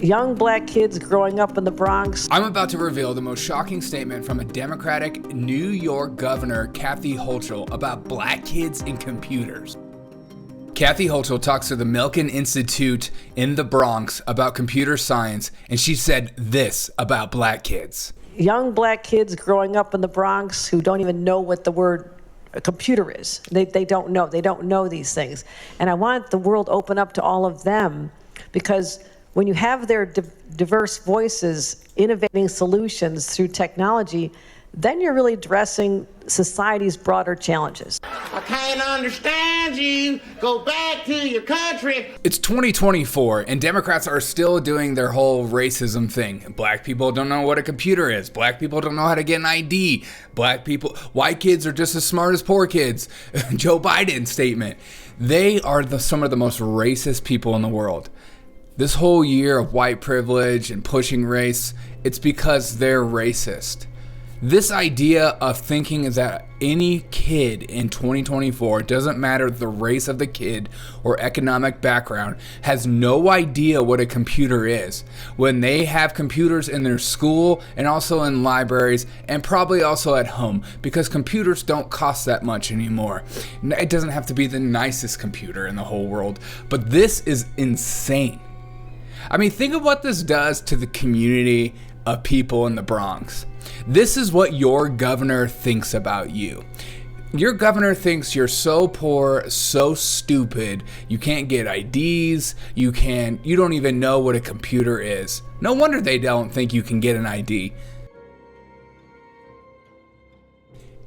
young black kids growing up in the Bronx. I'm about to reveal the most shocking statement from a Democratic New York governor, Kathy Hochul, about black kids and computers. Kathy Hochul talks to the Milken Institute in the Bronx about computer science, and she said this about black kids. Young black kids growing up in the Bronx who don't even know what the word a computer is. They don't know. They don't know these things. And I want the world open up to all of them, because when you have their diverse voices innovating solutions through technology, then you're really addressing society's broader challenges. I can't understand you. Go back to your country. It's 2024, and Democrats are still doing their whole racism thing. Black people don't know what a computer is. Black people don't know how to get an ID. White kids are just as smart as poor kids. Joe Biden's statement. They are some of the most racist people in the world. This whole year of white privilege and pushing race, it's because they're racist. This idea of thinking that any kid in 2024, doesn't matter the race of the kid or economic background, has no idea what a computer is, when they have computers in their school and also in libraries and probably also at home, because computers don't cost that much anymore. It doesn't have to be the nicest computer in the whole world, but this is insane. I mean, think of what this does to the community of people in the Bronx. This is what your governor thinks about you. Your governor thinks you're so poor, so stupid, you can't get IDs, you don't even know what a computer is. No wonder they don't think you can get an ID.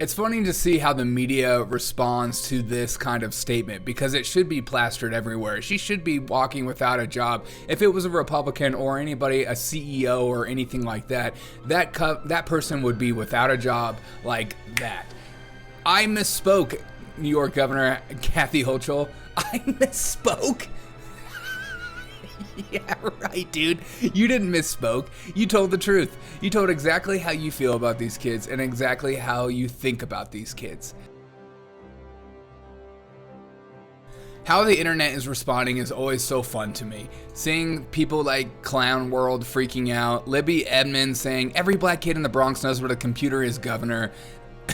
It's funny to see how the media responds to this kind of statement, because it should be plastered everywhere. She should be walking without a job. If it was a Republican or anybody, a CEO or anything like that, that person would be without a job like that. I misspoke, New York Governor Kathy Hochul. I misspoke. Yeah, right, dude. You didn't misspoke. You told the truth. You told exactly how you feel about these kids and exactly how you think about these kids. How the internet is responding is always so fun to me. Seeing people like Clown World freaking out, Libby Edmonds saying, "Every black kid in the Bronx knows what a computer is, governor."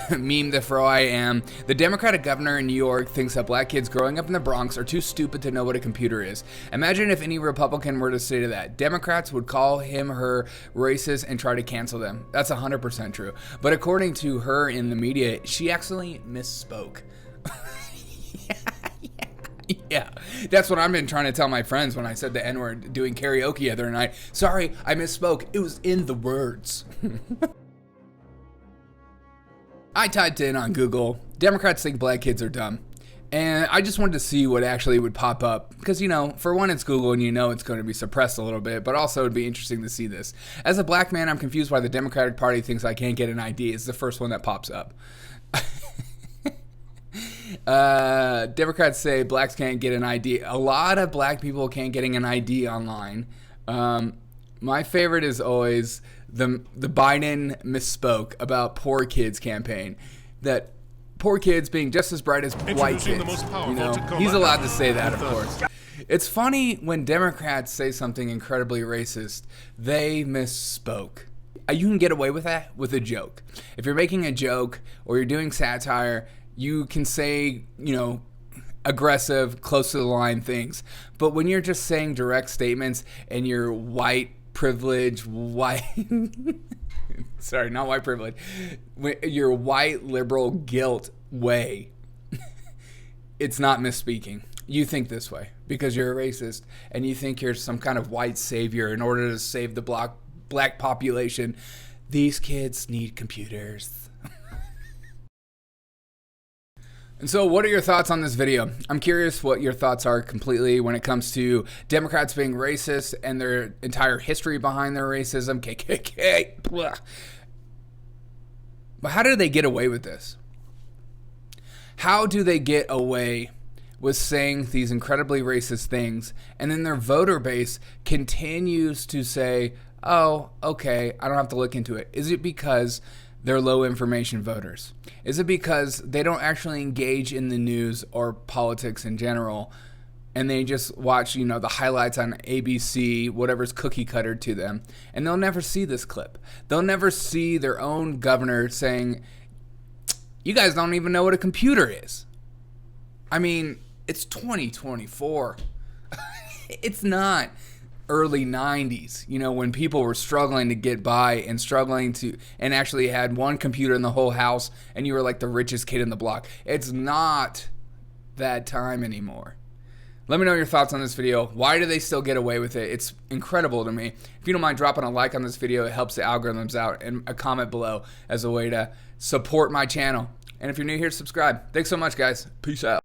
Meme the fro I am. The Democratic governor in New York thinks that black kids growing up in the Bronx are too stupid to know what a computer is. Imagine if any Republican were to say to that. Democrats would call him, her racist and try to cancel them. That's 100% true. But according to her in the media, she actually misspoke. Yeah, that's what I've been trying to tell my friends when I said the N-word doing karaoke the other night. Sorry, I misspoke. It was in the words. I typed in on Google, Democrats think black kids are dumb. And I just wanted to see what actually would pop up. Because, for one, it's Google and it's going to be suppressed a little bit. But also, it'd be interesting to see this. As a black man, I'm confused why the Democratic Party thinks I can't get an ID. It's the first one that pops up. Democrats say blacks can't get an ID. A lot of black people can't getting an ID online. My favorite is always the Biden misspoke about poor kids campaign. That poor kids being just as bright as white kids. He's allowed to say that, of course. It's funny when Democrats say something incredibly racist, they misspoke. You can get away with that with a joke. If you're making a joke or you're doing satire, you can say, aggressive, close to the line things. But when you're just saying direct statements and you're white privilege, sorry, not white privilege, your white liberal guilt way, it's not misspeaking. You think this way because you're a racist and you think you're some kind of white savior in order to save the black population. These kids need computers. And so what are your thoughts on this video? I'm curious what your thoughts are completely when it comes to Democrats being racist and their entire history behind their racism, KKK. Blah. But how do they get away with this? How do they get away with saying these incredibly racist things and then their voter base continues to say, oh, okay, I don't have to look into it? Is it because they're low information voters? Is it because they don't actually engage in the news or politics in general? and they just watch, you know, the highlights on ABC, whatever's cookie cutter to them, and they'll never see this clip. They'll never see their own governor saying, you guys don't even know what a computer is. I mean, it's 2024. It's not early 90s, you know, when people were struggling to get by and struggling to, and actually had one computer in the whole house and you were like the richest kid in the block. It's not that time anymore. Let me know your thoughts on this video. Why do they still get away with it? It's incredible to me. If you don't mind dropping a like on this video, it helps the algorithms out, and a comment below as a way to support my channel. And if you're new here, subscribe. Thanks so much, guys. Peace out.